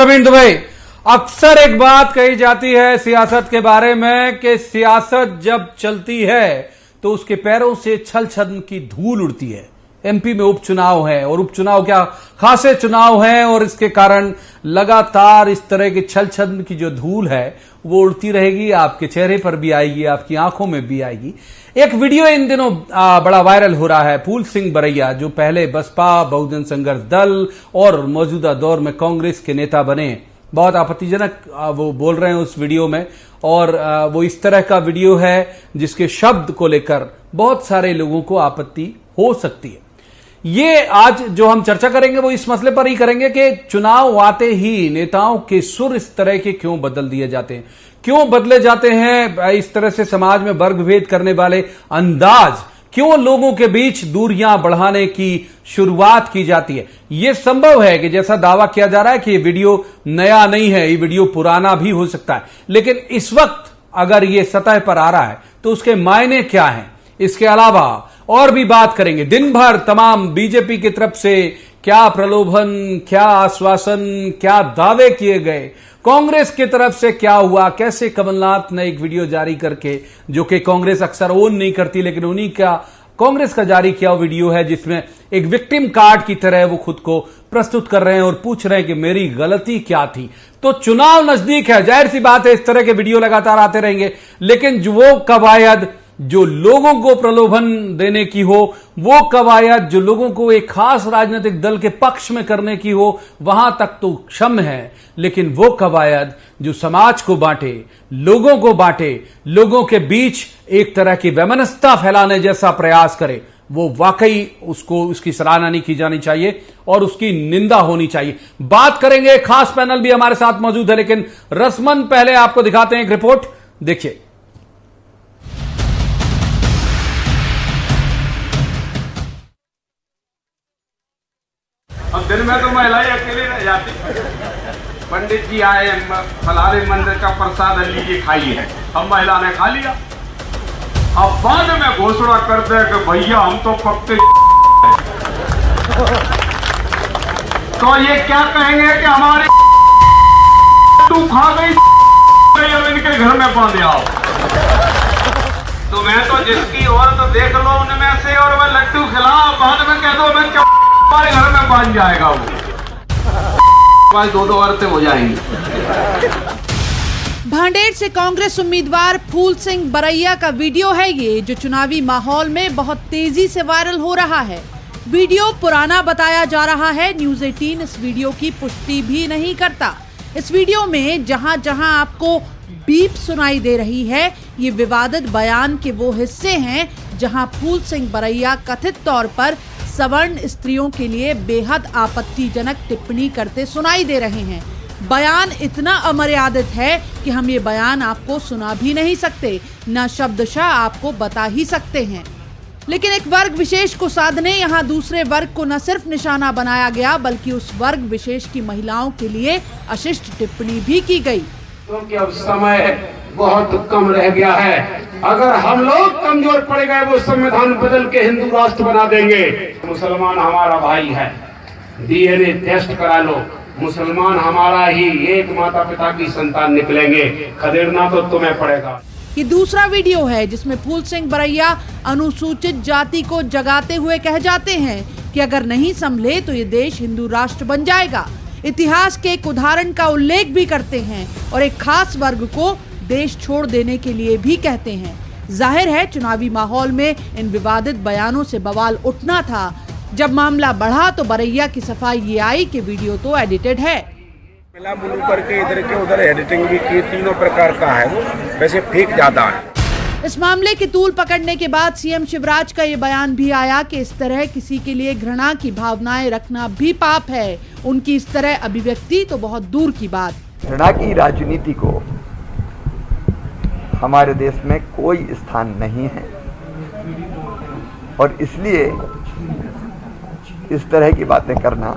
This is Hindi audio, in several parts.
रविंद्र दुबे, अक्सर एक बात कही जाती है सियासत के बारे में कि सियासत जब चलती है तो उसके पैरों से छल छद्म की धूल उड़ती है। एमपी में उपचुनाव है और उपचुनाव क्या खासे चुनाव हैं और इसके कारण लगातार इस तरह की छल छद्म की जो धूल है वो उड़ती रहेगी, आपके चेहरे पर भी आएगी, आपकी आंखों में भी आएगी। एक वीडियो इन दिनों बड़ा वायरल हो रहा है। फूल सिंह बरैया जो पहले बसपा, बहुजन संघर्ष दल और मौजूदा दौर में कांग्रेस के नेता बने, बहुत आपत्तिजनक वो बोल रहे हैं उस वीडियो में। और वो इस तरह का वीडियो है जिसके शब्द को लेकर बहुत सारे लोगों को आपत्ति हो सकती है। ये आज जो हम चर्चा करेंगे वो इस मसले पर ही करेंगे कि चुनाव आते ही नेताओं के सुर इस तरह के क्यों बदल दिए जाते हैं, क्यों बदले जाते हैं, इस तरह से समाज में वर्ग भेद करने वाले अंदाज, क्यों लोगों के बीच दूरियां बढ़ाने की शुरुआत की जाती है। यह संभव है कि जैसा दावा किया जा रहा है कि यह वीडियो नया नहीं है, ये वीडियो पुराना भी हो सकता है, लेकिन इस वक्त अगर यह सतह पर आ रहा है तो उसके मायने क्या हैं, इसके अलावा और भी बात करेंगे। दिन भर तमाम बीजेपी की तरफ से क्या प्रलोभन, क्या आश्वासन, क्या दावे किए गए, कांग्रेस की तरफ से क्या हुआ, कैसे कमलनाथ ने एक वीडियो जारी करके, जो कि कांग्रेस अक्सर ओन नहीं करती लेकिन उन्हीं का कांग्रेस का जारी किया वीडियो है जिसमें एक विक्टिम कार्ड की तरह वो खुद को प्रस्तुत कर रहे हैं और पूछ रहे हैं कि मेरी गलती क्या थी। तो चुनाव नजदीक है, जाहिर सी बात है इस तरह के वीडियो लगातार आते रहेंगे, लेकिन जो वो कवायद जो लोगों को प्रलोभन देने की हो, वो कवायद जो लोगों को एक खास राजनीतिक दल के पक्ष में करने की हो, वहां तक तो क्षम्य है, लेकिन वो कवायद जो समाज को बांटे, लोगों को बांटे, लोगों के बीच एक तरह की वैमनस्यता फैलाने जैसा प्रयास करे, वो वाकई उसको उसकी सराहना नहीं की जानी चाहिए और उसकी निंदा होनी चाहिए। बात करेंगे, खास पैनल भी हमारे साथ मौजूद है, लेकिन रस्मन पहले आपको दिखाते हैं एक रिपोर्ट, देखिए। अब दिन में तो महिलाएं अकेले रह जाती। पंडित जी आए, फलाने मंदिर का प्रसाद लीजिए खाइए, अब महिला ने खा लिया। अब बाद में घोषणा करते हैं कि भैया हम तो पक्के तो ये क्या कहेंगे कि हमारे तू खा गई अब इनके घर में बांधे आओ। तो मैं तो जिसकी और तो देख लो उनमें से और मैं लड्डू खिलाओ, बाद में कह दो मैं हमारे घर में बांध जाएगा, वो दो औरतें हो जाएंगी। भांडेर से कांग्रेस उम्मीदवार फूल सिंह बरैया का वीडियो है ये, जो चुनावी माहौल में बहुत तेजी से वायरल हो रहा है। वीडियो पुराना बताया जा रहा है, न्यूज़ 18 इस वीडियो की पुष्टि भी नहीं करता। इस वीडियो में जहां जहां आपको बीप सुनाई दे रही है, ये विवादित बयान के वो हिस्से हैं जहां फूल सिंह बरैया कथित तौर पर सवर्ण स्त्रियों के लिए बेहद आपत्तिजनक टिप्पणी करते सुनाई दे रहे हैं। बयान इतना अमर्यादित है कि हम ये बयान आपको सुना भी नहीं सकते, न शब्दशः आपको बता ही सकते हैं। लेकिन एक वर्ग विशेष को साधने यहाँ दूसरे वर्ग को न सिर्फ निशाना बनाया गया, बल्कि उस वर्ग विशेष की महिलाओं के लिए अशिष्ट टिप्पणी भी की गई। क्योंकि अब समय बहुत कम रह गया है, अगर हम लोग कमजोर पड़ गए वो संविधान बदल के हिंदू राष्ट्र बना देंगे। मुसलमान हमारा भाई है, डीएनए टेस्ट करा लो, मुसलमान हमारा ही एक माता पिता की संतान निकलेंगे, खदेड़ना तो तुम्हें पड़ेगा। ये दूसरा वीडियो है जिसमें फूल सिंह बरैया अनुसूचित जाति को जगाते हुए कह जाते हैं कि अगर नहीं संभले तो ये देश हिंदू राष्ट्र बन जाएगा। इतिहास के एक उदाहरण का उल्लेख भी करते हैं और एक खास वर्ग को देश छोड़ देने के लिए भी कहते हैं। जाहिर है चुनावी माहौल में इन विवादित बयानों से बवाल उठना था। जब मामला बढ़ा तो बरैया की सफाई ये आई कि वीडियो तो एडिटेड है। मिला मुलू करके इधर के उधर एडिटिंग भी की, तीनों प्रकार का है, वो वैसे फेक ज्यादा है। इस मामले की तूल पकड़ने के बाद सीएम शिवराज का ये बयान भी आया कि इस तरह किसी के लिए घृणा की भावनाएं रखना भी पाप है। उनकी इस तरह अभिव्यक्ति तो बहुत दूर की बात। घृणा की राजनीति को हमारे देश में कोई स्थान नहीं है और इसलिए इस तरह की बातें करना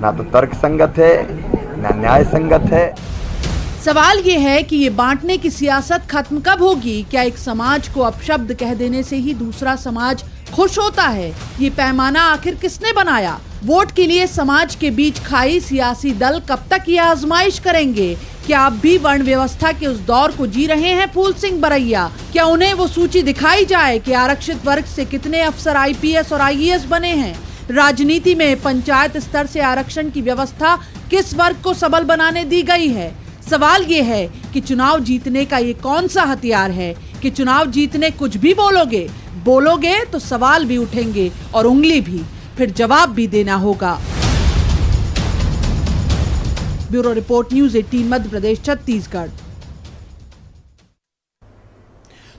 ना तो तर्क संगत है ना न्याय संगत है। सवाल ये है कि ये बांटने की सियासत खत्म कब होगी? क्या एक समाज को अपशब्द कह देने से ही दूसरा समाज खुश होता है? ये पैमाना आखिर किसने बनाया? वोट के लिए समाज के बीच खाई सियासी दल कब तक ये आजमाइश करेंगे? क्या आप भी वर्ण व्यवस्था के उस दौर को जी रहे हैं फूल सिंह बरैया? क्या उन्हें वो सूची दिखाई जाए कि आरक्षित वर्ग से कितने अफसर आईपीएस और आईएएस बने हैं? राजनीति में पंचायत स्तर से आरक्षण की व्यवस्था किस वर्ग को सबल बनाने दी गई है? सवाल ये है कि चुनाव जीतने का ये कौन सा हथियार है कि चुनाव जीतने कुछ भी बोलोगे तो सवाल भी उठेंगे और उंगली भी, फिर जवाब भी देना होगा। Bureau report, news 18 Madhya Pradesh, Chhattisgarh.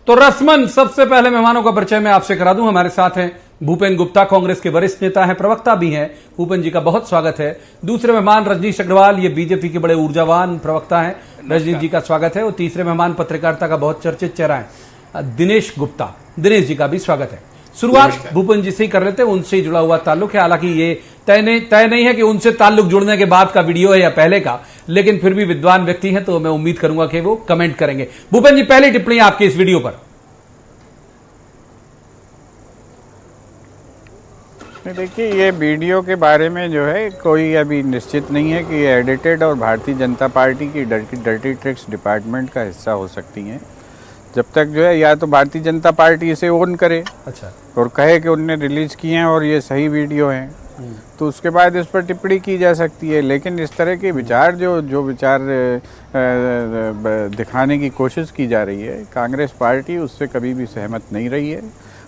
तो रस्मन सबसे पहले मेहमानों का परिचय मैं आपसे करा दूं। हमारे साथ हैं भूपेन गुप्ता, कांग्रेस के वरिष्ठ नेता हैं, प्रवक्ता भी हैं। भूपेन जी का बहुत स्वागत है। दूसरे मेहमान रजनीश अग्रवाल, ये बीजेपी के बड़े ऊर्जावान प्रवक्ता हैं, रजनीश जी का स्वागत है। और तीसरे मेहमान पत्रकारिता का बहुत चर्चित चेहरा है दिनेश गुप्ता, दिनेश जी का भी स्वागत है। शुरुआत भूपेन जी से ही कर लेते हैं, उनसे ही जुड़ा हुआ ताल्लुक है। हालांकि ये तय नहीं है कि उनसे ताल्लुक जुड़ने के बाद का वीडियो है या पहले का, लेकिन फिर भी विद्वान व्यक्ति हैं तो मैं उम्मीद करूंगा कि वो कमेंट करेंगे। भूपेन जी, पहली टिप्पणी आपकी इस वीडियो पर। देखिए, ये वीडियो के बारे में जो है कोई अभी निश्चित नहीं है कि ये एडिटेड और भारतीय जनता पार्टी की डर्टी ट्रिक्स डिपार्टमेंट का हिस्सा हो सकती हैं। जब तक जो है या तो भारतीय जनता पार्टी इसे ओन करे, अच्छा, और कहे कि उनने रिलीज किए हैं और ये सही वीडियो हैं, तो उसके बाद इस पर टिप्पणी की जा सकती है। लेकिन इस तरह के विचार जो विचार दिखाने की कोशिश की जा रही है, कांग्रेस पार्टी उससे कभी भी सहमत नहीं रही है।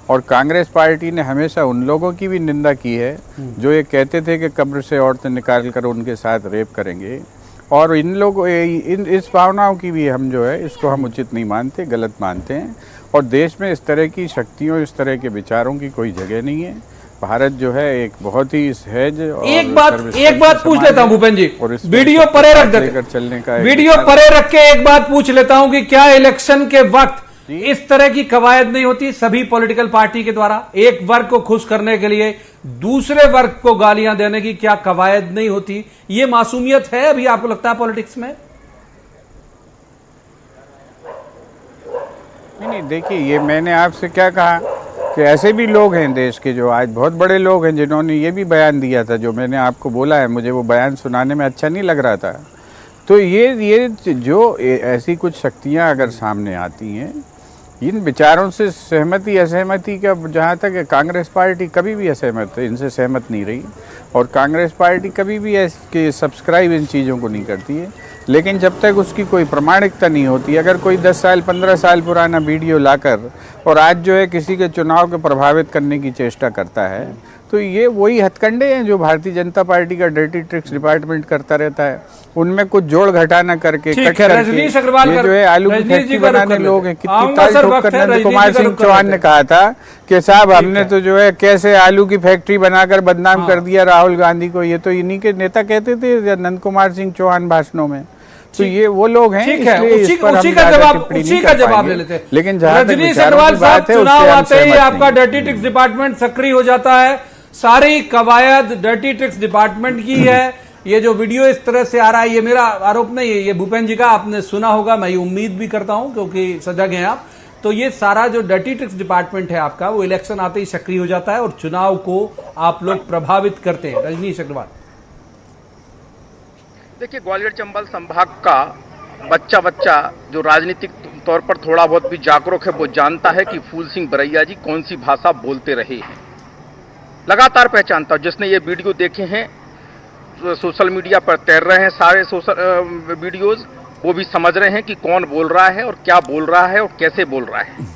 और कांग्रेस पार्टी ने हमेशा उन लोगों की भी निंदा की है जो ये कहते थे कि कब्र से औरतें निकाल कर उनके साथ रेप करेंगे। और इन लोगों इस भावनाओं की भी हम जो है इसको हम उचित नहीं मानते, गलत मानते हैं। और देश में इस तरह की शक्तियों, इस तरह के विचारों की कोई जगह नहीं है। भारत जो है एक बहुत ही सहज और एक बात पूछ लेता हूं भूपेन जी, वीडियो परे रख देकर चलने का वीडियो परे रख के एक बात पूछ लेता हूं कि क्या इलेक्शन के वक्त इस तरह की कवायद नहीं होती सभी पॉलिटिकल पार्टी के द्वारा? एक वर्ग को खुश करने के लिए दूसरे वर्ग को गालियां देने की क्या कवायद नहीं होती? ये मासूमियत है अभी आपको लगता है पॉलिटिक्स में? नहीं, देखिए, ये मैंने आपसे क्या कहा कि ऐसे भी लोग हैं देश के जो आज बहुत बड़े लोग हैं जिन्होंने ये भी बयान दिया था जो मैंने आपको बोला है। मुझे वो बयान सुनाने में अच्छा नहीं लग रहा था। तो ये जो ऐसी कुछ शक्तियां अगर सामने आती हैं, इन विचारों से सहमति असहमति का जहाँ तक है, कांग्रेस पार्टी कभी भी असहमत है, इनसे सहमत नहीं रही। और कांग्रेस पार्टी कभी भी ऐसे सब्सक्राइब इन चीज़ों को नहीं करती है। लेकिन जब तक उसकी कोई प्रमाणिकता नहीं होती, अगर कोई 10 साल 15 साल पुराना वीडियो लाकर और आज जो है किसी के चुनाव को प्रभावित करने की चेष्टा करता है, तो ये वही हथकंडे हैं जो भारतीय जनता पार्टी का डर्टी ट्रिक्स डिपार्टमेंट करता रहता है। उनमें कुछ जोड़ घटाना करके कट करके ये जो है आलू की फैक्ट्री बनाने लोग हैं। कितनी ताल ठोक कर नंद कुमार सिंह चौहान ने कहा था कि साहब हमने तो जो है कैसे आलू की फैक्ट्री बनाकर बदनाम कर दिया राहुल गांधी को। ये तो इन्हीं के नेता कहते थे नंद कुमार सिंह चौहान भाषणों में। तो ये वो लोग हैं, उसी का जवाब ले लेते हैं। लेकिन जहाँ रजनीश अग्रवाल साहब, चुनाव आते ही आपका डर्टी ट्रिक्स डिपार्टमेंट सक्रिय हो जाता है। सारी कवायद डर्टी ट्रिक्स डिपार्टमेंट की है। ये जो वीडियो इस तरह से आ रहा है, ये मेरा आरोप नहीं है, ये भूपेन जी का, आपने सुना होगा, मैं ये उम्मीद भी करता हूं क्योंकि सजग हैं आप। तो ये सारा जो डर्टी ट्रिक्स डिपार्टमेंट है आपका, वो इलेक्शन आते ही सक्रिय हो जाता है और चुनाव को आप लोग प्रभावित करते हैं। रजनीश अग्रवाल, देखिए, ग्वालियर चंबल संभाग का बच्चा जो राजनीतिक तौर पर थोड़ा बहुत भी जागरूक है, वो जानता है कि फूल सिंह बरैया जी कौन सी भाषा बोलते रहे हैं। लगातार पहचानता हूं। जिसने ये वीडियो देखे हैं, सोशल मीडिया पर तैर रहे हैं सारे सोशल वीडियोज, वो भी समझ रहे हैं कि कौन बोल रहा है और क्या बोल रहा है और कैसे बोल रहा है।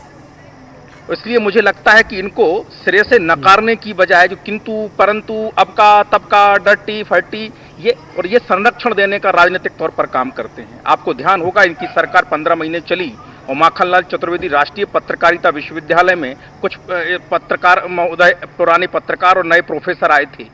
इसलिए मुझे लगता है कि इनको सिरे से नकारने की बजाय जो किंतु परंतु अब का तब का डर्टी फर्टी ये संरक्षण देने का राजनीतिक तौर पर काम करते हैं। आपको ध्यान होगा, इनकी सरकार 15 महीने चली और माखनलाल चतुर्वेदी राष्ट्रीय पत्रकारिता विश्वविद्यालय में कुछ पत्रकार महोदय, पुराने पत्रकार और नए प्रोफेसर आए थे।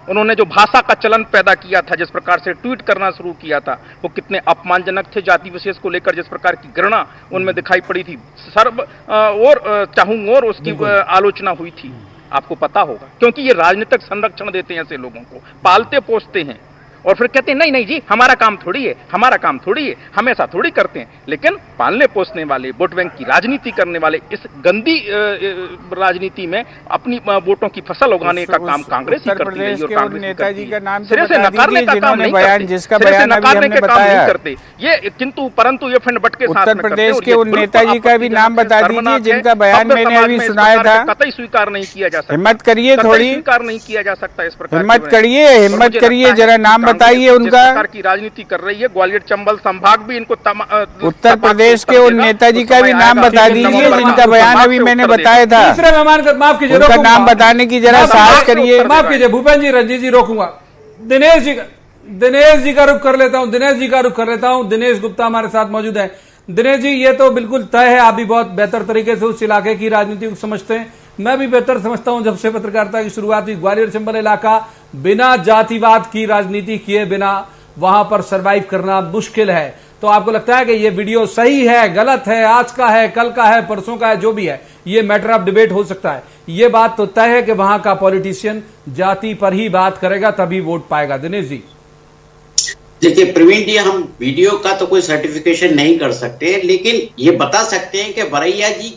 उन्होंने जो भाषा का चलन पैदा किया था, जिस प्रकार से ट्वीट करना शुरू किया था, वो कितने अपमानजनक थे। जाति विशेष को लेकर जिस प्रकार की घृणा उनमें दिखाई पड़ी थी, सर्व और चाहूं और उसकी आलोचना हुई थी, आपको पता होगा। क्योंकि ये राजनीतिक संरक्षण देते हैं ऐसे लोगों को, पालते पोसते हैं और फिर कहते हैं नहीं नहीं जी हमारा काम थोड़ी है, हमारा काम थोड़ी है, हम ऐसा थोड़ी करते हैं। लेकिन पालने पोसने वाले, वोट बैंक की राजनीति करने वाले इस गंदी राजनीति में अपनी वोटों की फसल उगाने का काम कांग्रेस ही करती है। और कांग्रेस नेताजी का नाम सिरे से नकारने का काम नहीं करते, जिसका सिरे से बयान अभी नकारने हमने के काम नहीं बताया। करते ये, किंतु परंतु ये फंड बट के साथ उत्तर प्रदेश के उन नेताजी का भी नाम बता दीजिए जिनका बयान मैंने अभी सुनाया था। कतई स्वीकार नहीं किया जा सकता। हिम्मत करिए, थोड़ी स्वीकार नहीं किया जा सकता इस प्रकार। हिम्मत करिए, जरा नाम बताइए उनका। सरकार की राजनीति कर रही है, ग्वालियर चंबल संभाग भी इनको उत्तर प्रदेश के उन नेताजी का भी नाम बता दीजिए जिनका बयान अभी मैंने बताया था। तीसरे मेहमान का माफ कीजिए, उनका नाम बताने की जरा साहस करिए। माफ कीजिए भूपेंद्र जी, रंजीत जी रोकूंगा। दिनेश जी का रुख कर लेता हूं। दिनेश गुप्ता हमारे साथ मौजूद है। दिनेश जी, ये तो बिल्कुल तय है, आप भी बहुत बेहतर तरीके से उस इलाके की राजनीति को समझते हैं, मैं भी बेहतर समझता हूं। जब से पत्रकारिता की शुरुआत हुई, ग्वालियर चंबल इलाका बिना जातिवाद की राजनीति किए बिना वहां पर सरवाइव करना मुश्किल है। तो आपको लगता है कि ये वीडियो सही है, गलत है, आज का है, कल का है, परसों का है, जो भी है, ये मैटर ऑफ डिबेट हो सकता है। ये बात तो तय है कि वहां का पॉलिटिशियन जाति पर ही बात करेगा, तभी वोट पाएगा। दिनेश जी, देखिए प्रवीण जी, हम वीडियो का तो कोई सर्टिफिकेशन नहीं कर सकते, लेकिन ये बता सकते हैं कि बरैया जी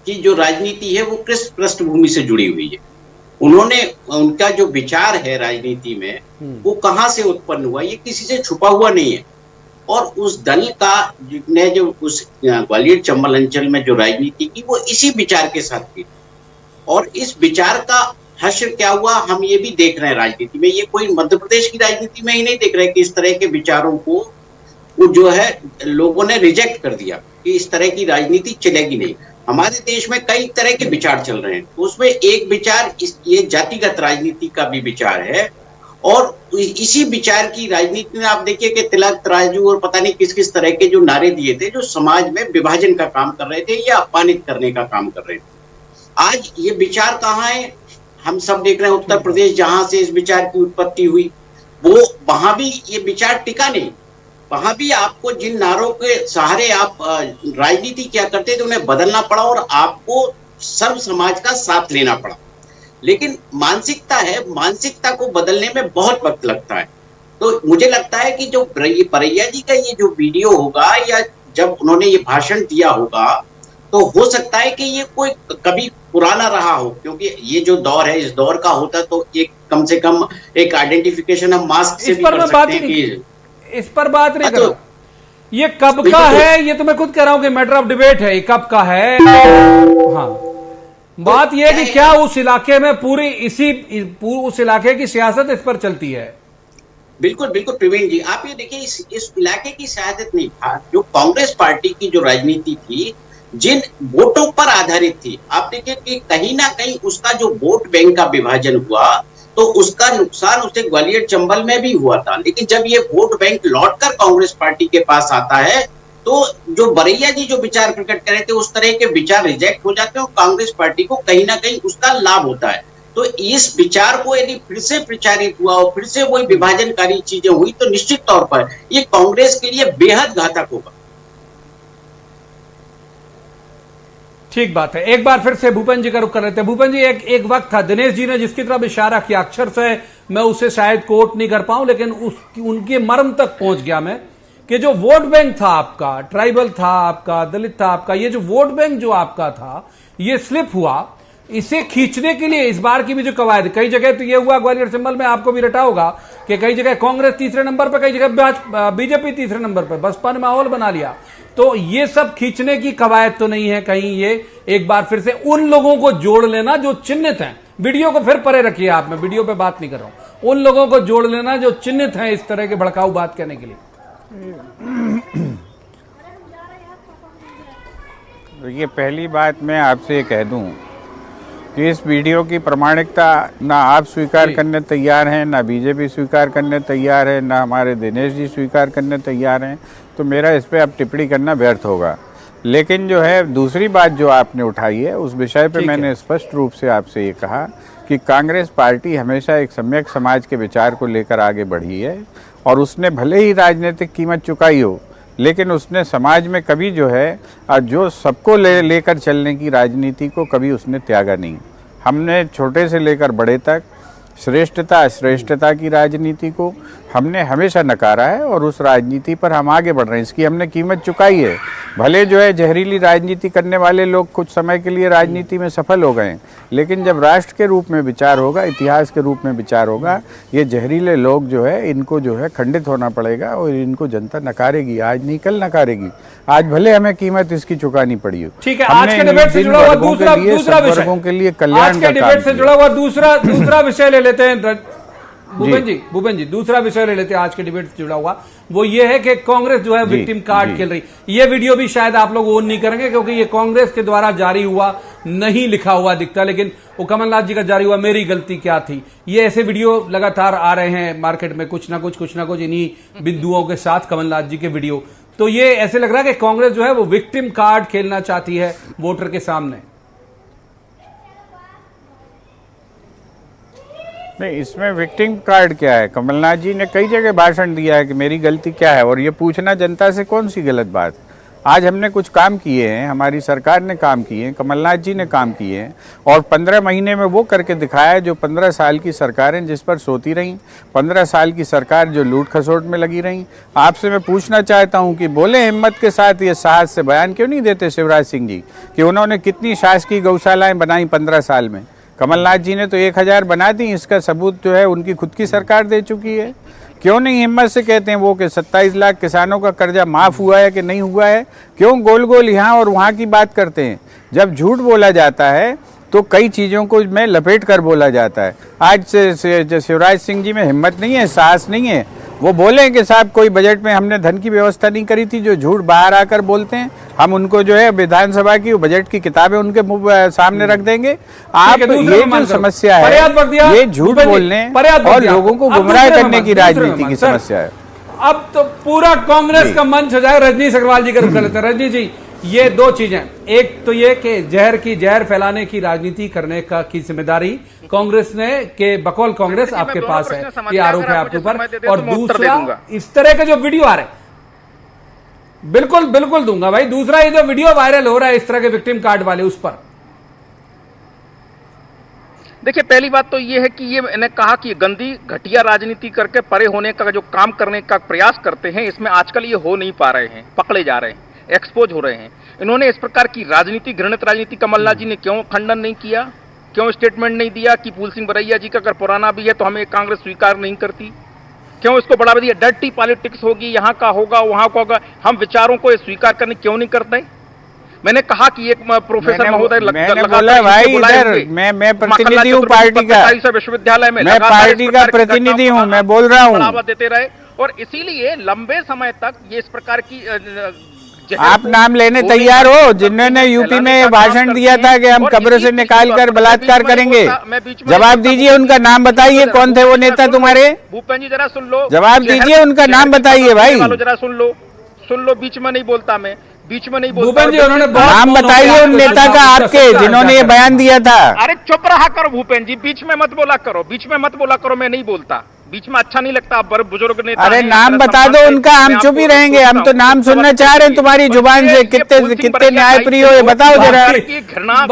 की जो राजनीति है वो किस पृष्ठभूमि से जुड़ी हुई है। उन्होंने, उनका जो विचार है राजनीति में वो कहां से उत्पन्न हुआ, ये किसी से छुपा हुआ नहीं है। और उस दल का ने जो उस ग्वालियर चंबल अंचल में जो राजनीति की वो इसी विचार के साथ की, और इस विचार का हश्र क्या हुआ हम ये भी देख रहे हैं राजनीति में। ये कोई मध्य प्रदेश की राजनीति में ही नहीं देख रहे कि इस तरह के विचारों को वो जो है लोगों ने रिजेक्ट कर दिया कि इस तरह की राजनीति चलेगी नहीं। हमारे देश में कई तरह के विचार चल रहे हैं, उसमें एक विचार ये जातिगत राजनीति का भी विचार है। और इसी विचार की राजनीति में आप देखिए कि तिलक, तराजू और पता नहीं किस किस तरह के जो नारे दिए थे, जो समाज में विभाजन का काम कर रहे थे या अपमानित करने का काम कर रहे थे। आज ये विचार कहाँ है, हम सब देख रहे हैं। उत्तर प्रदेश जहां से इस विचार की उत्पत्ति हुई, वो वहां भी ये विचार टिका नहीं। वहां भी आपको जिन नारों के सहारे आप राजनीति क्या करते थे उन्हें बदलना पड़ा और आपको सर्व समाज का साथ लेना पड़ा। लेकिन मानसिकता है, मानसिकता को बदलने में बहुत वक्त लगता है। तो मुझे लगता है कि जो बरैया जी का ये जो वीडियो होगा या जब उन्होंने ये भाषण दिया होगा, तो हो सकता है कि ये कोई कभी पुराना रहा हो, क्योंकि ये जो दौर है, इस दौर का होता तो एक कम से कम एक आइडेंटिफिकेशन हम मास्क से भी कर सकते हैं कि इस पर बात नहीं करो। ये कब का है, ये तो मैं खुद कह रहा हूं कि मैटर ऑफ डिबेट है, ये कब का है। हाँ, बात यह है कि क्या उस इलाके में उस इलाके की सियासत इस पर चलती है। बिल्कुल बिल्कुल प्रवीण जी, आप ये देखिए इस इलाके की सियासत नहीं था, जो कांग्रेस पार्टी की जो राजनीति थी जिन वोटों पर आधारित थी। आप देखिए कि कहीं ना कहीं उसका जो वोट बैंक का विभाजन हुआ तो उसका नुकसान उसे ग्वालियर चंबल में भी हुआ था। लेकिन जब ये वोट बैंक लौटकर कांग्रेस पार्टी के पास आता है तो जो बरैया जी जो विचार प्रकट कर रहे थे उस तरह के विचार रिजेक्ट हो जाते हैं और कांग्रेस पार्टी को कहीं ना कहीं उसका लाभ होता है। तो इस विचार को यदि फिर से प्रचारित हुआ और फिर से वही विभाजनकारी चीजें हुई तो निश्चित तौर पर ये कांग्रेस के लिए बेहद घातक होगा। ठीक बात है। एक बार फिर से भूपेंद्र जी का रुख कर लेते हैं। भूपेंद्र जी, एक वक्त था, दिनेश जी ने जिसकी तरफ इशारा किया, अक्षर से मैं उसे शायद कोट नहीं कर पाऊं, लेकिन उनके मर्म तक पहुंच गया मैं, कि जो वोट बैंक था आपका, ट्राइबल था आपका, दलित था आपका, ये जो वोट बैंक जो आपका था ये स्लिप हुआ। इसे खींचने के लिए इस बार की भी जो कवायद, कई जगह तो ये हुआ ग्वालियर चंबल में, आपको भी रटा होगा कि कई जगह कांग्रेस तीसरे नंबर पर, कई जगह बीजेपी तीसरे नंबर पर, बसपा ने माहौल बना लिया। तो ये सब खींचने की कवायद तो नहीं है कहीं, ये एक बार फिर से उन लोगों को जोड़ लेना जो चिन्हित हैं। वीडियो को फिर परे रखिए आप, मैं वीडियो पे बात नहीं कर रहा हूं, उन लोगों को जोड़ लेना जो चिन्हित हैं इस तरह के भड़काऊ बात कहने के लिए। ये पहली बात मैं आपसे कह दूं कि इस वीडियो की प्रामाणिकता ना आप स्वीकार करने तैयार हैं, ना बीजेपी स्वीकार करने तैयार है, ना हमारे दिनेश जी स्वीकार करने तैयार हैं, तो मेरा इस पर अब टिप्पणी करना व्यर्थ होगा। लेकिन जो है दूसरी बात जो आपने उठाई है उस विषय पे मैंने स्पष्ट रूप से आपसे ये कहा कि कांग्रेस पार्टी हमेशा एक सम्यक समाज के विचार को लेकर आगे बढ़ी है और उसने भले ही राजनीतिक कीमत चुकाई हो, लेकिन उसने समाज में कभी जो है जो सबको लेकर चलने की राजनीति को कभी उसने त्यागा नहीं। हमने छोटे से लेकर बड़े तक श्रेष्ठता अश्रेष्ठता की राजनीति को हमने हमेशा नकारा है और उस राजनीति पर हम आगे बढ़ रहे हैं। इसकी हमने कीमत चुकाई है। भले जो है जहरीली राजनीति करने वाले लोग कुछ समय के लिए राजनीति में सफल हो गए, लेकिन जब राष्ट्र के रूप में विचार होगा, इतिहास के रूप में विचार होगा, ये जहरीले लोग जो है इनको जो है खंडित होना पड़ेगा और इनको जनता नकारेगी। आज नहीं कल नकारेगी। आज भले हमें कीमत इसकी चुकानी पड़ी हो। ठीक है, आज के डिबेट से जुड़ा हुआ दूसरा वर्गों के लिए कल्याण आज के डिबेट से जुड़ा हुआ दूसरा विषय ले लेते हैं भूपेन जी, दूसरा विषय ले लेते हैं आज के डिबेट से जुड़ा हुआ। वो ये है कि कांग्रेस जो है विक्टिम कार्ड खेल रही। ये वीडियो भी शायद आप लोग ओन नहीं करेंगे क्योंकि ये कांग्रेस के द्वारा जारी हुआ नहीं लिखा हुआ दिखता, लेकिन वो कमलनाथ जी का जारी हुआ मेरी गलती क्या थी। ये ऐसे वीडियो लगातार आ रहे हैं मार्केट में, कुछ ना कुछ इन्हीं बिंदुओं के साथ कमलनाथ जी के वीडियो। तो ये ऐसे लग रहा है कि कांग्रेस जो है वो विक्टिम कार्ड खेलना चाहती है वोटर के सामने। नहीं, इसमें विक्टिम कार्ड क्या है? कमलनाथ जी ने कई जगह भाषण दिया है कि मेरी गलती क्या है, और ये पूछना जनता से कौन सी गलत बात। आज हमने कुछ काम किए हैं, हमारी सरकार ने काम किए हैं, कमलनाथ जी ने काम किए हैं, और 15 महीने में वो करके दिखाया जो 15 साल की सरकारें जिस पर सोती रहीं, 15 साल की सरकार जो लूट खसोट में लगी रहीं। आपसे मैं पूछना चाहता हूं कि बोले हिम्मत के साथ ये साहस से बयान क्यों नहीं देते शिवराज सिंह जी कि उन्होंने कितनी शासकीय गौशालाएं बनाई 15 साल में। कमलनाथ जी ने तो 1000 बना दी, इसका सबूत जो है उनकी खुद की सरकार दे चुकी है। क्यों नहीं हिम्मत से कहते हैं वो कि 27 लाख किसानों का कर्जा माफ हुआ है कि नहीं हुआ है? क्यों गोल गोल यहाँ और वहाँ की बात करते हैं? जब झूठ बोला जाता है तो कई चीज़ों को में लपेट कर बोला जाता है। आज से शिवराज सिंह जी में हिम्मत नहीं है, साहस नहीं है। वो बोले कि साहब कोई बजट में हमने धन की व्यवस्था नहीं करी थी, जो झूठ बाहर आकर बोलते हैं हम उनको जो है विधानसभा की बजट की किताबें उनके सामने रख देंगे। आप ये जो समस्या है ये झूठ बोलने और लोगों को गुमराह करने की राजनीति की समस्या है। अब तो पूरा कांग्रेस का मंच हो जाए। रजनीश अग्रवाल जी का रुख कर लेते हैं। रजनीश जी, ये दो चीजें, एक तो ये कि जहर फैलाने की राजनीति करने का की जिम्मेदारी कांग्रेस ने के बकौल कांग्रेस आपके पास है, ये आरोप है आपके ऊपर। और दूसरा इस तरह के जो वीडियो आ रहे हैं, बिल्कुल दूंगा भाई। दूसरा ये जो वीडियो वायरल हो रहा है इस तरह के विक्टिम कार्ड वाले, उस पर देखिए, पहली बात तो ये है कि ये मैंने कहा कि गंदी घटिया राजनीति करके परे होने का जो काम करने का प्रयास करते हैं, इसमें आजकल ये हो नहीं पा रहे हैं, पकड़े जा रहे हैं, एक्सपोज हो रहे हैं। इन्होंने इस प्रकार की राजनीति, घृणित राजनीति कमलनाथ जी ने क्यों खंडन नहीं किया, क्यों स्टेटमेंट नहीं दिया कि फूल सिंह बरैया जी का अगर पुराना भी है तो हमें कांग्रेस स्वीकार नहीं करती? क्यों इसको बढ़ावा दिया? डर्टी पॉलिटिक्स होगी, यहाँ का होगा, वहां का होगा, हम विचारों को स्वीकार करने क्यों नहीं करते? मैंने कहा कि एक प्रोफेसर महोदय मैं प्रतिनिधि हूँ पार्टी का, विश्वविद्यालय में मैं पार्टी का प्रतिनिधि हूँ, मैं बोल रहा हूँ, बढ़ावा देते रहे। और इसीलिए लंबे समय तक ये इस प्रकार की आप नाम लेने तैयार हो जिन्होंने यूपी में भाषण दिया था कि हम कब्र से निकाल कर बलात्कार करेंगे? जवाब दीजिए, उनका नाम बताइए, कौन थे वो नेता तुम्हारे? भूपेन जी जरा सुन लो, जवाब दीजिए, उनका नाम बताइए भाई। जरा सुन लो, बीच में नहीं बोलता मैं, बीच में नहीं बोलता। भूपेन जी उन्होंने नाम बताइए उन नेता का आपके जिन्होंने ये बयान दिया था। अरे चुप रहा करो भूपेन जी, बीच में मत बोला करो, मैं नहीं बोलता, बीच में अच्छा नहीं लगता। आप बड़े बुजुर्ग नेता। अरे नाम बता दो उनका, हम चुप ही रहेंगे, हम तो नाम सुनना चाह रहे हैं तुम्हारी जुबान से। कितने न्यायप्रिय हो ये बताओ जरा।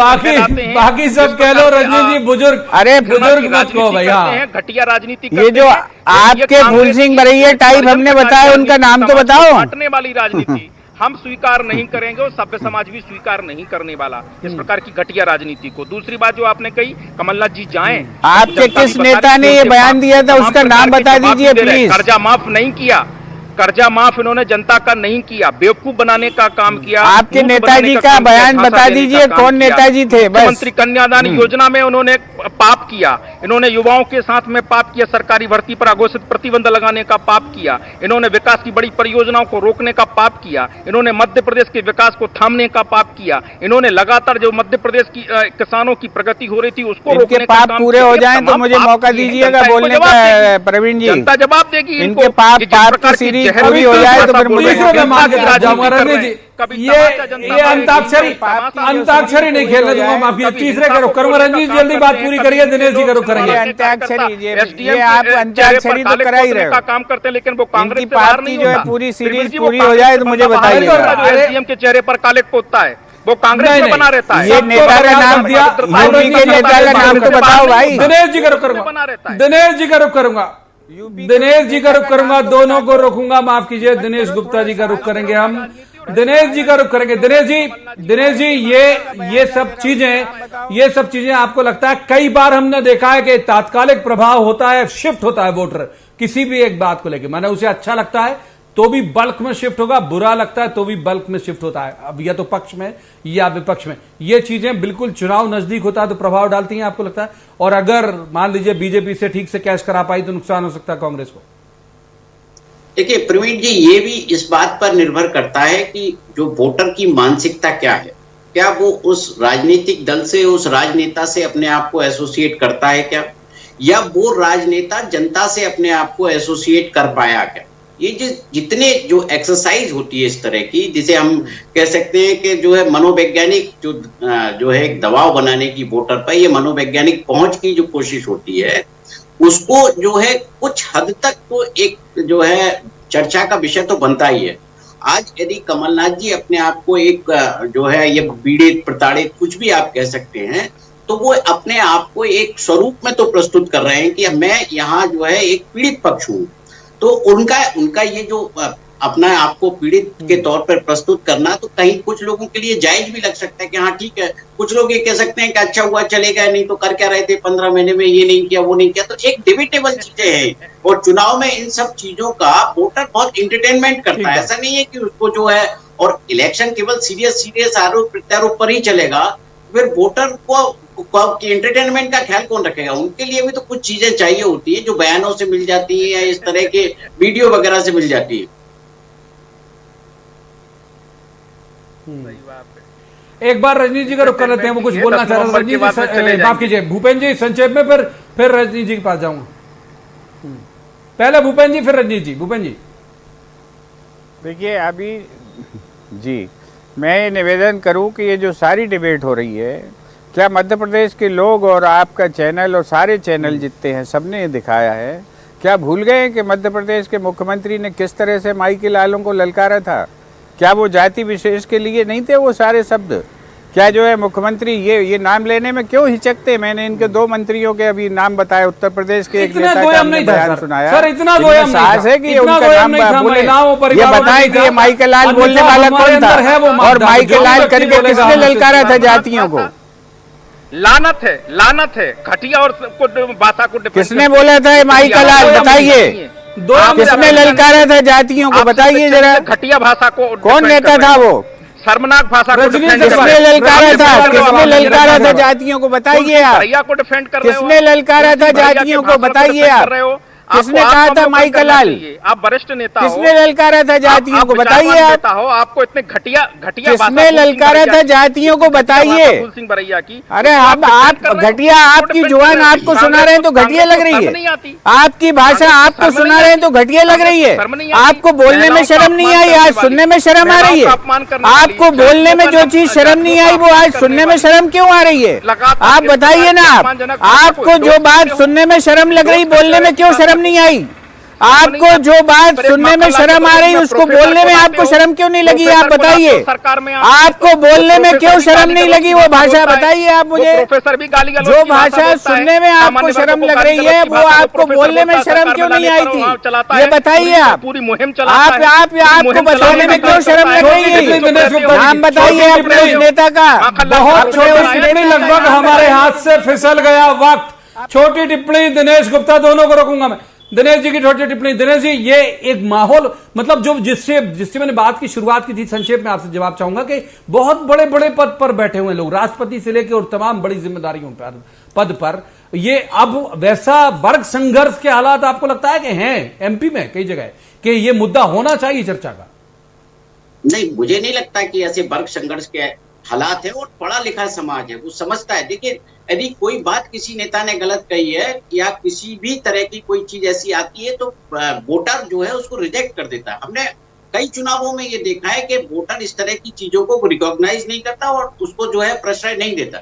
बाकी सब कह लो रजनी जी, बुजुर्ग, अरे बुजुर्ग मत कहो भैया। घटिया राजनीति, ये जो आपके फूल सिंह बरैया टाइप हमने बताया, उनका नाम तो बताओ। बांटने वाली राजनीति हम स्वीकार नहीं करेंगे और सभ्य समाज भी स्वीकार नहीं करने वाला इस प्रकार की घटिया राजनीति को। दूसरी बात जो आपने कही, कमलनाथ जी जाएं, आपके किस नेता ने ये बयान दिया था उसका नाम बता दीजिए प्लीज। कर्जा माफ नहीं किया, कर्जा माफ इन्होंने जनता का नहीं किया, बेवकूफ बनाने का काम किया। आपके नेताजी का बयान बता दीजिए, कौन नेताजी थे? मुख्यमंत्री कन्यादान योजना में उन्होंने पाप किया, इन्होंने युवाओं के साथ में पाप किया, सरकारी भर्ती पर अघोषित प्रतिबंध लगाने का पाप किया, इन्होंने विकास की बड़ी परियोजनाओं को रोकने का पाप किया, इन्होंने मध्य प्रदेश के विकास को थामने का पाप किया, इन्होंने लगातार जो मध्य प्रदेश की किसानों की प्रगति हो रही थी उसको रोकने का पाप पूरे हो जाएं तो मुझे मौका दीजिएगा बोलने का प्रवीण जी। जनता जवाब देगी इनके पाप की सीरीज पूरी हो जाए तो फिर मुझे ये अंताक्षरी नहीं खेलने दूंगा, माफी। तीसरे का रुख करूंगा। रंजीत जल्दी बात पूरी करिए, दिनेश जी का रुख करेंगे। अंताक्षरी ये आप अंताक्षरी तो करा ही रहे हो, काम करते हैं, लेकिन वो कांग्रेस की पार्टी जो है पूरी सीरीज पूरी हो जाए तो मुझे बताइए। एसडीएम के चेहरे पर काले पोतता है, वो कांग्रेस में बना रहता है। ये नेता का नाम दिया, यूपी के नेता का नाम तो बताओ भाई। दिनेश जी का रुख करूंगा, दिनेश जी का रुख करूंगा। दिनेश जी का रुख करूंगा, दोनों को रोकूंगा, माफ कीजिए, दिनेश गुप्ता जी का रुख करेंगे हम, दिनेश जी का रुख करेंगे। दिनेश जी ये सब चीजें आपको लगता है, कई बार हमने देखा है कि तात्कालिक प्रभाव होता है, शिफ्ट होता है वोटर किसी भी एक बात को लेकर, माने उसे अच्छा लगता है तो भी बल्क में शिफ्ट होगा, बुरा लगता है तो भी बल्क में शिफ्ट होता है, अब या तो पक्ष में या विपक्ष में। ये चीजें बिल्कुल चुनाव नजदीक होता है तो प्रभाव डालती हैं, आपको लगता है? और अगर मान लीजिए बीजेपी से ठीक से कैश करा पाई तो नुकसान हो सकता है कांग्रेस को। देखिए प्रवीण जी, ये भी इस बात पर निर्भर करता है कि जो वोटर की मानसिकता क्या है, क्या वो उस राजनीतिक दल से, उस राजनेता से अपने आप को एसोसिएट करता है क्या, या वो राजनेता जनता से अपने आप को एसोसिएट कर पाया क्या। ये जितने जो एक्सरसाइज होती है इस तरह की, जिसे हम कह सकते हैं कि जो है मनोवैज्ञानिक जो है एक दबाव बनाने की वोटर पर, ये मनोवैज्ञानिक पहुंच की जो कोशिश होती है, उसको जो है कुछ हद तक तो एक जो है चर्चा का विषय तो बनता ही है। आज यदि कमलनाथ जी अपने आप को एक जो है ये पीड़ित, प्रताड़ित, कुछ भी आप कह सकते हैं, तो वो अपने आप को एक स्वरूप में तो प्रस्तुत कर रहे हैं कि मैं यहाँ जो है एक पीड़ित पक्ष हूँ, तो उनका ये जो अपना आपको पीड़ित के तौर पर प्रस्तुत करना, तो कहीं कुछ लोगों के लिए जायज भी लग सकता है कि हाँ ठीक है। कुछ लोग ये कह सकते हैं कि अच्छा हुआ चलेगा, नहीं तो कर क्या रहे थे 15 महीने में, ये नहीं किया वो नहीं किया। तो एक डिबेटेबल चीजें हैं, और चुनाव में इन सब चीजों का वोटर बहुत इंटरटेनमेंट करता है। ऐसा नहीं है कि उसको जो है, और इलेक्शन केवल सीरियस आरोप प्रत्यारोप पर ही चलेगा, फिर वोटर को एंटरटेनमेंट का ख्याल कौन रखेगा। उनके लिए भी तो कुछ चीजें चाहिए होती है जो बयानों से मिल जाती है या इस तरह के वीडियो वगैरह से मिल जाती है। एक बार रजनी जी का रुख कर लेते हैं, वो कुछ बोलना चाह रहे हैं। रजनी जी माफ कीजिए, भूपेंद्र जी संक्षेप में, फिर रजनी जी के पास जाऊंगा। पहले भूपेंद्र जी, फिर रजनी जी। भूपेंद्र जी देखिए, अभी जी मैं ये निवेदन करूं कि ये जो सारी डिबेट हो रही है, क्या मध्य प्रदेश के लोग और आपका चैनल और सारे चैनल जितने हैं सबने ये दिखाया है, क्या भूल गए कि मध्य प्रदेश के मुख्यमंत्री ने किस तरह से माई के लालों को ललकारा था? क्या वो जाति विशेष के लिए नहीं थे वो सारे शब्द? क्या जो है मुख्यमंत्री ये नाम लेने में क्यों हिचकते? मैंने इनके 2 मंत्रियों के अभी नाम बताए, उत्तर प्रदेश के एक नेता का हमने बयान सुनाया। सर इतना गोयम साहस है कि उनका नाम बोले, ये बताएं कि ये माई के लाल बोलने वाला कौन था, और माई के लाल करके किसने ललकारा था जातियों को? लानत है घटिया और भाषा को किसने बोला था माई का लाल? बताइए, किसने ललकारा था जातियों को? बताइए जरा, घटिया भाषा को कौन नेता था वो? शर्मनाक भाषा को किसने ललकारा था? किसने ललकारा था जातियों को? बताइए आप, को डिफेंड कर रहे हो? किसने ललकारा था जातियों को? बताइए आप, किसने कहा था माई का लाल? आप वरिष्ठ नेता हो, किसने ललकारा था जातियों को? बताइए आप, आपको इतने घटिया किसने ललकारा था जातियों को? बताइए। फूल सिंह बरैया की, अरे हम आप घटिया, आपकी जुबान आपको सुना रहे हैं तो घटिया लग रही है, आपकी भाषा आपको सुना रहे हैं तो घटिया लग रही है। आपको बोलने में शर्म नहीं आई, आज सुनने में शर्म आ रही है। आपको बोलने में जो चीज शर्म नहीं आई वो आज सुनने में शर्म क्यों आ रही है? आप बताइए ना, आपको जो बात सुनने में शर्म लग रही, बोलने में क्यों शर्म नहीं आई? आपको जो बात सुनने में शर्म आ रही उसको बोलने में आपको शर्म क्यों नहीं लगी? आप बताइए, आपको बोलने में क्यों शर्म नहीं लगी? वो भाषा बताइए आप मुझे। प्रोफेसर भी गाली जो भाषा सुनने में आपको शर्म लग रही है वो आपको बोलने में शर्म क्यों नहीं आई थी? ये बताइए आप। पूरी मुहिम आपको बताने में क्यों शर्म लग रही है? नाम बताइए अपने उस नेता का। बहुत छोटी टिप्पणी, लगभग हमारे हाथ से फिसल गया वक्त। छोटी टिप्पणी दिनेश गुप्ता, दोनों को रोकूंगा मैं। दिनेश जी की छोटी टिप्पणी। दिनेश जी, ये एक माहौल, मतलब जो जिससे मैंने बात की शुरुआत की थी, संक्षेप में आपसे जवाब चाहूंगा कि बहुत बड़े बड़े पद पर बैठे हुए लोग, राष्ट्रपति से लेकर और तमाम बड़ी जिम्मेदारियों पर, पद पर, ये अब वैसा वर्ग संघर्ष के हालात आपको लगता है कि हैं एमपी में कई जगह, कि ये मुद्दा होना चाहिए चर्चा का? नहीं, मुझे नहीं लगता कि ऐसे वर्ग संघर्ष के हालात है, और पढ़ा लिखा समाज है, वो समझता है। देखिए, यदि कोई बात किसी नेता ने गलत कही है या किसी भी तरह की कोई चीज ऐसी आती है तो वोटर जो है उसको रिजेक्ट कर देता है। हमने कई चुनावों में ये देखा है कि वोटर इस तरह की चीजों को रिकॉग्नाइज नहीं करता और उसको जो है प्रश्रय नहीं देता।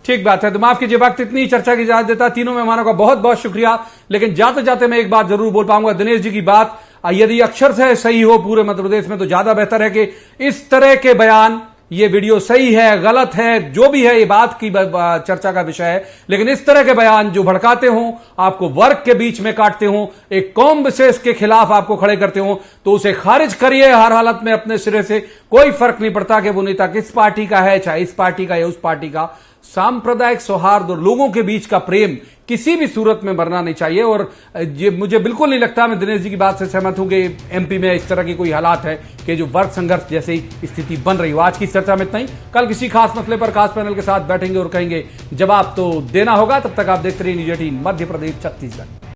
ठीक बात है। तो माफ कीजिए, वक्त इतनी चर्चा की इजाजत देता। तीनों मेहमानों का बहुत बहुत शुक्रिया। लेकिन जाते जाते मैं एक बात जरूर बोल पाऊंगा, दिनेश जी की बात यदि अक्षर से सही हो पूरे मध्य प्रदेश में तो ज्यादा बेहतर है कि इस तरह के बयान ये वीडियो सही है गलत है जो भी है, ये बात की चर्चा का विषय है। लेकिन इस तरह के बयान जो भड़काते हों, आपको वर्ग के बीच में काटते हों, एक कौम विशेष के खिलाफ आपको खड़े करते हों, तो उसे खारिज करिए हर हालत में अपने सिरे से। कोई फर्क नहीं पड़ता कि वो नेता किस पार्टी का है, चाहे इस पार्टी का या उस पार्टी का। सांप्रदायिक सौहार्द और लोगों के बीच का प्रेम किसी भी सूरत में मरना नहीं चाहिए। और ये मुझे बिल्कुल नहीं लगता, मैं दिनेश जी की बात से सहमत हूं कि एमपी में इस तरह की कोई हालात है कि जो वर्ग संघर्ष जैसी स्थिति बन रही हो। आज की चर्चा में इतना ही। कल किसी खास मसले पर खास पैनल के साथ बैठेंगे और कहेंगे जवाब तो देना होगा। तब तक आप देखते रहिए न्यूज़ 18 मध्य प्रदेश छत्तीसगढ़।